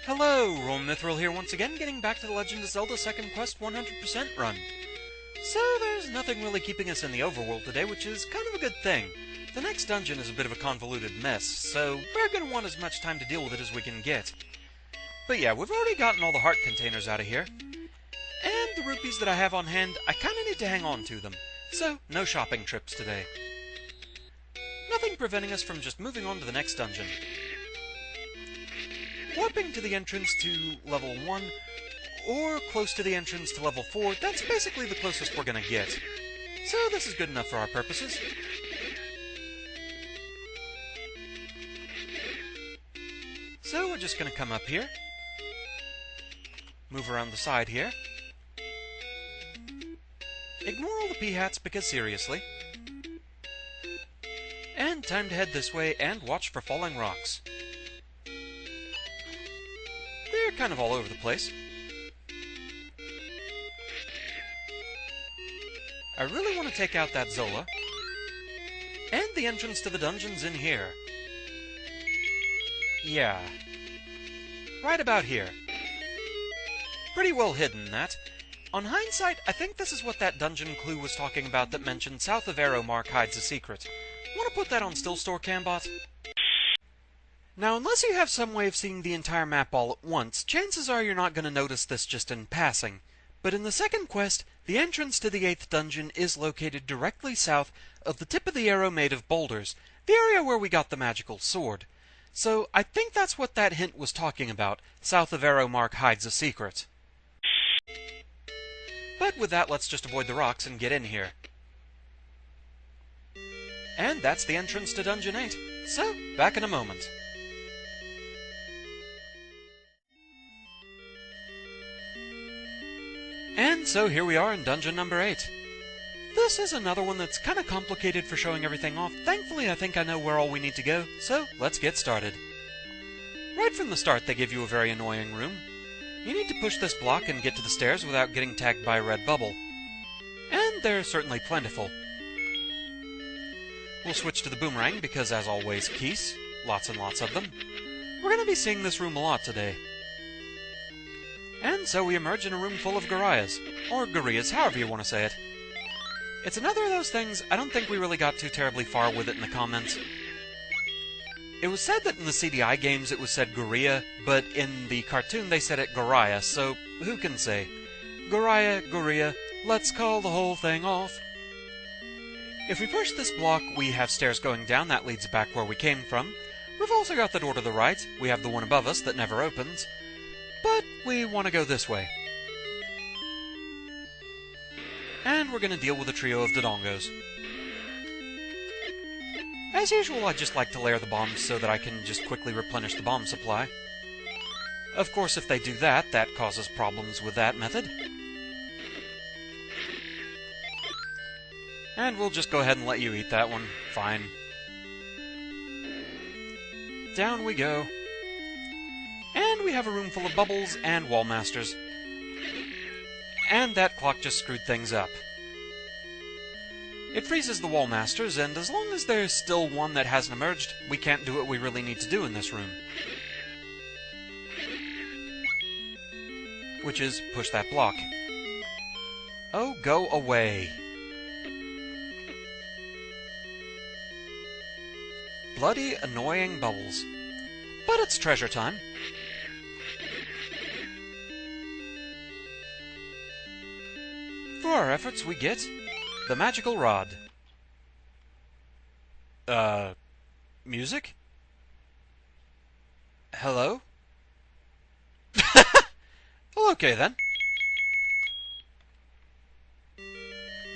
Hello, Mithril here once again, getting back to the Legend of Zelda Second Quest 100% run. So there's nothing really keeping us in the Overworld today, which is kind of a good thing. The next dungeon is a bit of a convoluted mess, so we're going to want as much time to deal with it as we can get. But yeah, we've already gotten all the heart containers out of here. And the rupees that I have on hand, I kind of need to hang on to them. So, no shopping trips today. Nothing preventing us from just moving on to the next dungeon. Warping to the entrance to level 1, or close to the entrance to level 4, that's basically the closest we're going to get. So this is good enough for our purposes. So we're just going to come up here, move around the side here, ignore all the P-hats because seriously, and time to head this way and watch for falling rocks. They're kind of all over the place. I really want to take out that Zola, and the entrance to the dungeon's in here. Yeah. Right about here. Pretty well hidden, that. On hindsight, I think this is what that dungeon clue was talking about that mentioned south of Arrow Mark hides a secret. Want to put that on Still Store, Cambot? Now, unless you have some way of seeing the entire map all at once, chances are you're not going to notice this just in passing. But in the second quest, the entrance to the 8th dungeon is located directly south of the tip of the arrow made of boulders, the area where we got the magical sword. So, I think that's what that hint was talking about, south of Arrow Mark hides a secret. But with that, let's just avoid the rocks and get in here. And that's the entrance to Dungeon 8. So, back in a moment. And so here we are in dungeon number 8. This is another one that's kind of complicated for showing everything off. Thankfully, I think I know where all we need to go, so let's get started. Right from the start, they give you a very annoying room. You need to push this block and get to the stairs without getting tagged by a red bubble. And they're certainly plentiful. We'll switch to the boomerang because, as always, keys. Lots and lots of them. We're going to be seeing this room a lot today. And so we emerge in a room full of Goriyas, or Goriyas, however you want to say it. It's another of those things, I don't think we really got too terribly far with it in the comments. It was said that in the CDI games it was said Goriya, but in the cartoon they said it Goriya, so who can say? Goriya, let's call the whole thing off. If we push this block, we have stairs going down, that leads back where we came from. We've also got the door to the right, we have the one above us that never opens. But we want to go this way. And we're going to deal with a trio of Dodongos. As usual, I just like to layer the bombs so that I can just quickly replenish the bomb supply. Of course, if they do that, that causes problems with that method. And we'll just go ahead and let you eat that one. Fine. Down we go. And we have a room full of bubbles and wall masters. And that clock just screwed things up. It freezes the wall masters, and as long as there's still one that hasn't emerged, we can't do what we really need to do in this room. Which is push that block. Oh, go away. Bloody annoying bubbles. But it's treasure time. For our efforts, we get the magical rod. Music? Hello? Well, okay then.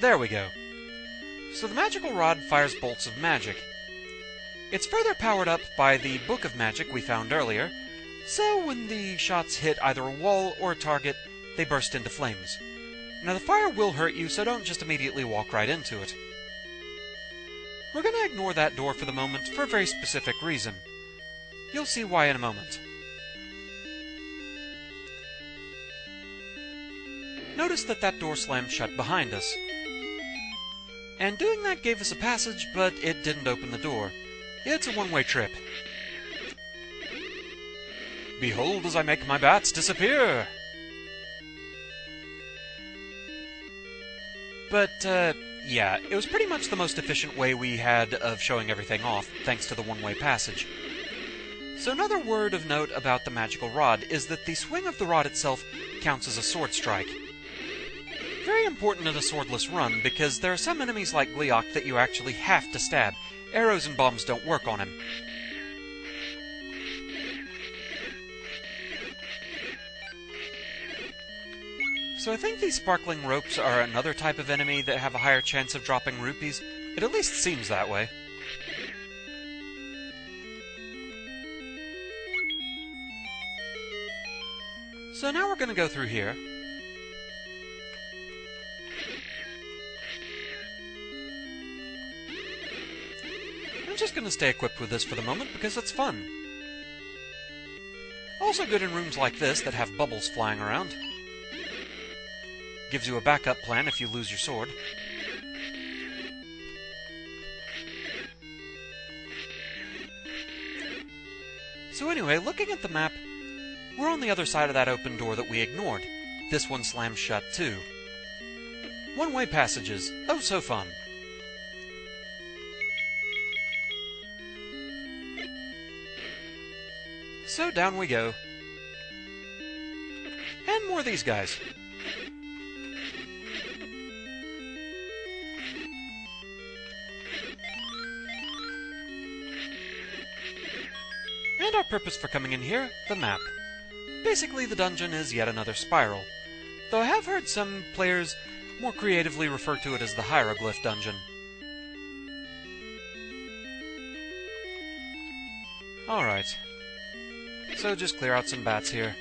There we go. So the magical rod fires bolts of magic. It's further powered up by the Book of Magic we found earlier, so when the shots hit either a wall or a target, they burst into flames. Now the fire will hurt you, so don't just immediately walk right into it. We're going to ignore that door for the moment for a very specific reason. You'll see why in a moment. Notice that that door slammed shut behind us. And doing that gave us a passage, but it didn't open the door. It's a one-way trip. Behold as I make my bats disappear! But, yeah, it was pretty much the most efficient way we had of showing everything off, thanks to the one-way passage. So another word of note about the magical rod is that the swing of the rod itself counts as a sword strike. Very important in a swordless run, because there are some enemies like Gleeok that you actually have to stab. Arrows and bombs don't work on him. So I think these sparkling ropes are another type of enemy that have a higher chance of dropping rupees. It at least seems that way. So now we're going to go through here. I'm just going to stay equipped with this for the moment because it's fun. Also good in rooms like this that have bubbles flying around. Gives you a backup plan if you lose your sword. So anyway, looking at the map, we're on the other side of that open door that we ignored. This one slams shut too. One-way passages. Oh, so fun. So down we go. And more of these guys. And our purpose for coming in here, the map. Basically, the dungeon is yet another spiral, though I have heard some players more creatively refer to it as the hieroglyph dungeon. Alright, so just clear out some bats here.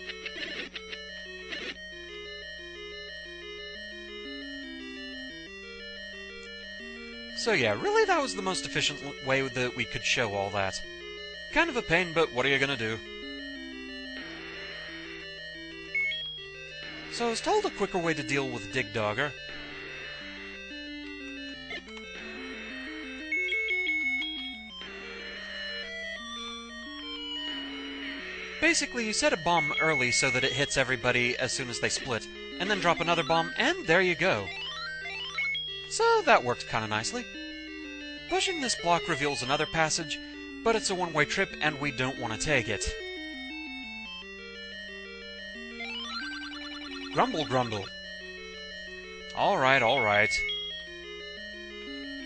So yeah, really that was the most efficient way that we could show all that. Kind of a pain, but what are you gonna do? So I was told a quicker way to deal with Digdogger. Basically, you set a bomb early so that it hits everybody as soon as they split, and then drop another bomb, and there you go. So that worked kinda nicely. Pushing this block reveals another passage, but it's a one-way trip, and we don't want to take it. Grumble, grumble. Alright, alright.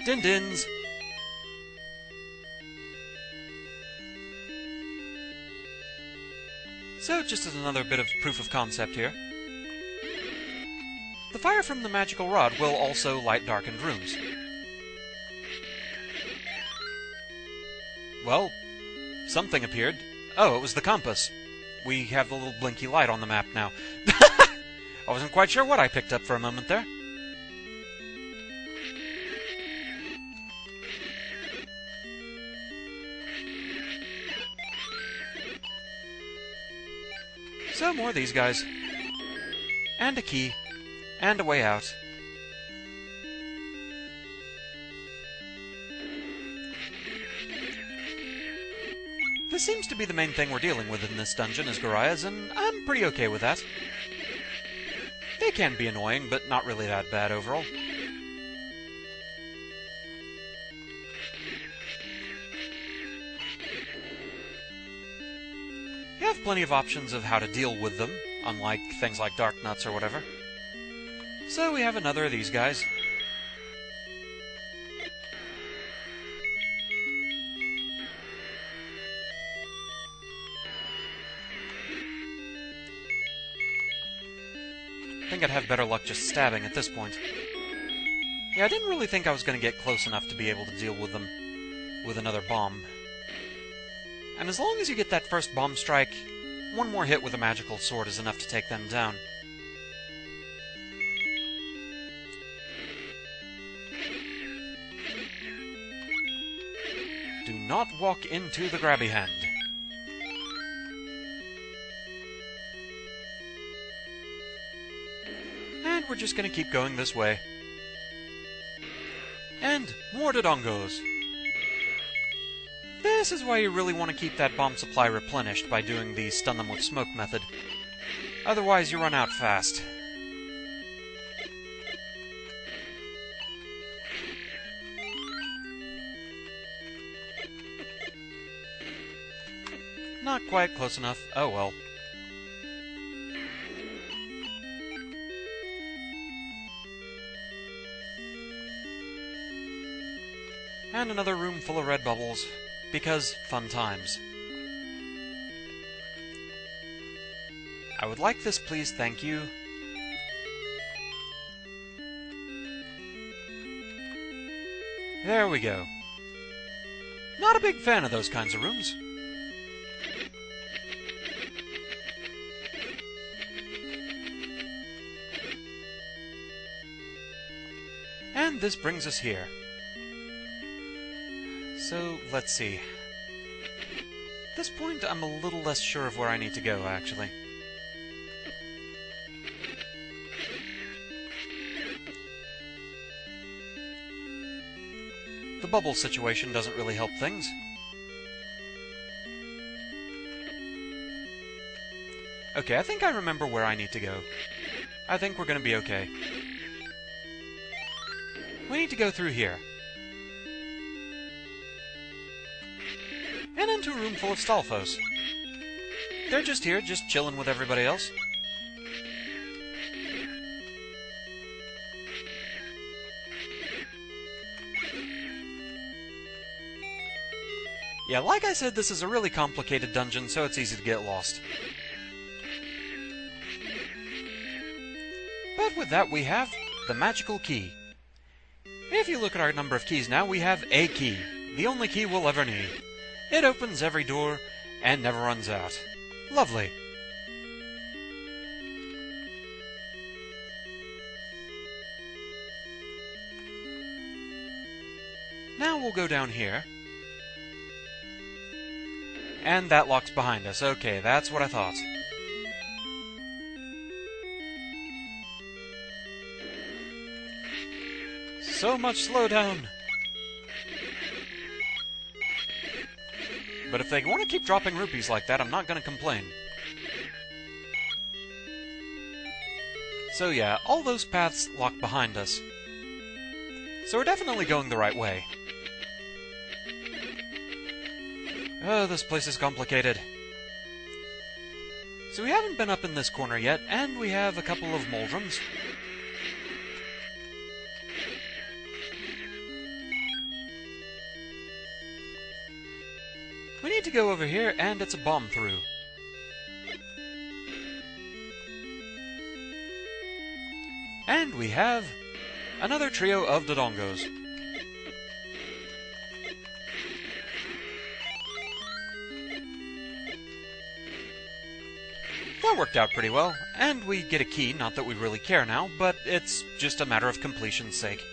Din-dins. So, just as another bit of proof of concept here. The fire from the magical rod will also light darkened rooms. Well, something appeared. Oh, it was the compass. We have the little blinky light on the map now. I wasn't quite sure what I picked up for a moment there. So, more of these guys. And a key. And a way out. This seems to be the main thing we're dealing with in this dungeon is Gorias, and I'm pretty okay with that. They can be annoying, but not really that bad overall. You have plenty of options of how to deal with them, unlike things like Dark Nuts or whatever. So we have another of these guys. I think I'd have better luck just stabbing at this point. Yeah, I didn't really think I was going to get close enough to be able to deal with them with another bomb. And as long as you get that first bomb strike, one more hit with a magical sword is enough to take them down. Do not walk into the grabby hand. And we're just going to keep going this way. And more Dodongos. This is why you really want to keep that bomb supply replenished by doing the stun them with smoke method. Otherwise, you run out fast. Not quite close enough. Oh well. And another room full of red bubbles, because fun times. I would like this, please, thank you. There we go. Not a big fan of those kinds of rooms. And this brings us here. So, let's see. At this point, I'm a little less sure of where I need to go, actually. The bubble situation doesn't really help things. Okay, I think I remember where I need to go. I think we're gonna be okay. We need to go through here. And into a room full of Stalfos. They're just here, just chilling with everybody else. Yeah, like I said, this is a really complicated dungeon, so it's easy to get lost. But with that, we have the magical key. If you look at our number of keys now, we have a key. The only key we'll ever need. It opens every door and never runs out. Lovely. Now we'll go down here. And that locks behind us. Okay, that's what I thought. So much slowdown. But if they want to keep dropping rupees like that, I'm not going to complain. So yeah, all those paths lock behind us. So we're definitely going the right way. Oh, this place is complicated. So we haven't been up in this corner yet, and we have a couple of Moldrums. We need to go over here, and it's a bomb through. And we have another trio of Dodongos. That worked out pretty well, and we get a key, not that we really care now, but it's just a matter of completion's sake.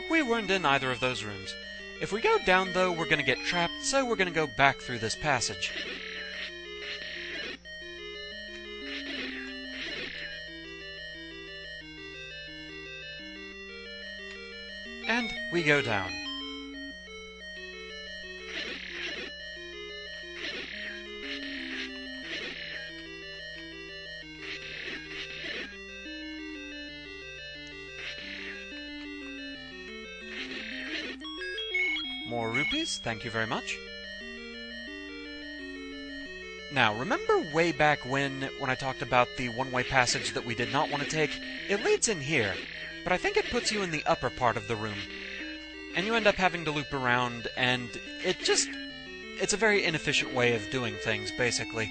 We weren't in either of those rooms. If we go down, though, we're going to get trapped, so we're going to go back through this passage. And we go down. More rupees, thank you very much. Now, remember way back when I talked about the one-way passage that we did not want to take? It leads in here, but I think it puts you in the upper part of the room. And you end up having to loop around, and it's a very inefficient way of doing things, basically.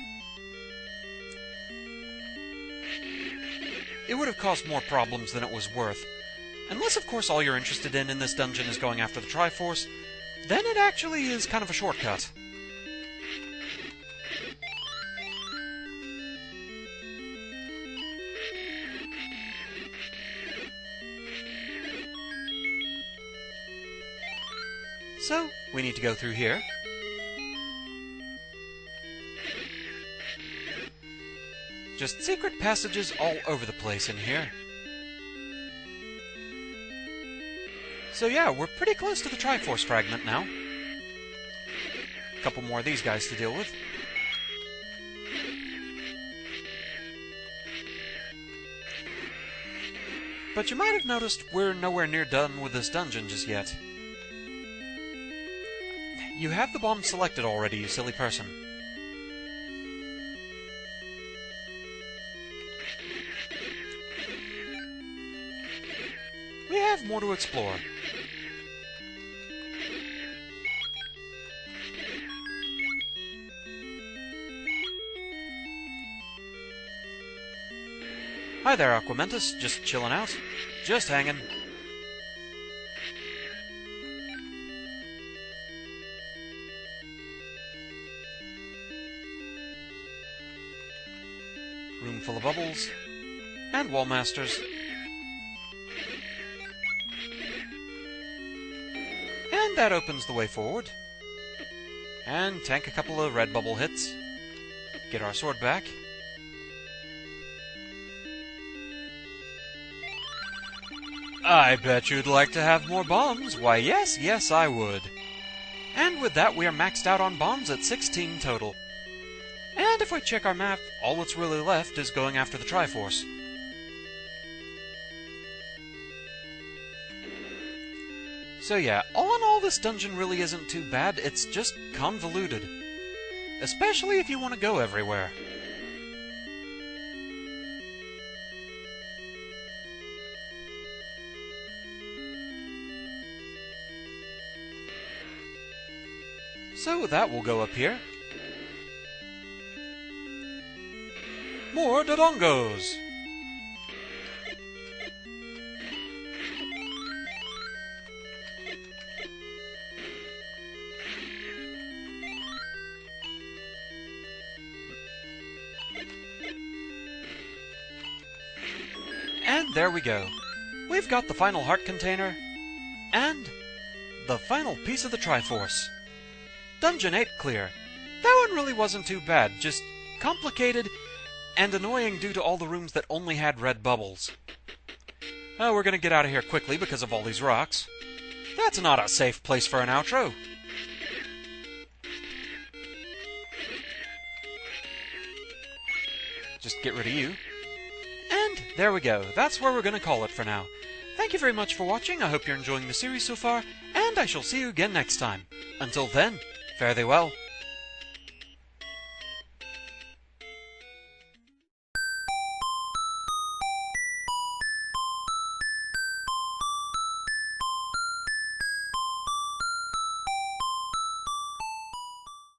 It would have caused more problems than it was worth. Unless, of course, all you're interested in this dungeon is going after the Triforce, then it actually is kind of a shortcut. So, we need to go through here. Just secret passages all over the place in here. So yeah, we're pretty close to the Triforce fragment now. couple more of these guys to deal with. But you might have noticed we're nowhere near done with this dungeon just yet. You have the bomb selected already, you silly person. We have more to explore. Hi there, Aquamentus. Just chilling out. Just hanging. Room full of bubbles. And wall masters. And that opens the way forward. And tank a couple of red bubble hits. Get our sword back. I bet you'd like to have more bombs. Why, yes, yes, I would. And with that, we are maxed out on bombs at 16 total. And if we check our map, all that's really left is going after the Triforce. So yeah, all in all, this dungeon really isn't too bad. It's just convoluted. Especially if you want to go everywhere. So that will go up here. More Dodongos! And there we go. We've got the final heart container, and the final piece of the Triforce. Dungeon 8 clear. That one really wasn't too bad, just complicated and annoying due to all the rooms that only had red bubbles. Oh, we're gonna get out of here quickly because of all these rocks. That's not a safe place for an outro. Just get rid of you. And there we go. That's where we're gonna call it for now. Thank you very much for watching. I hope you're enjoying the series so far, and I shall see you again next time. Until then, fare thee well.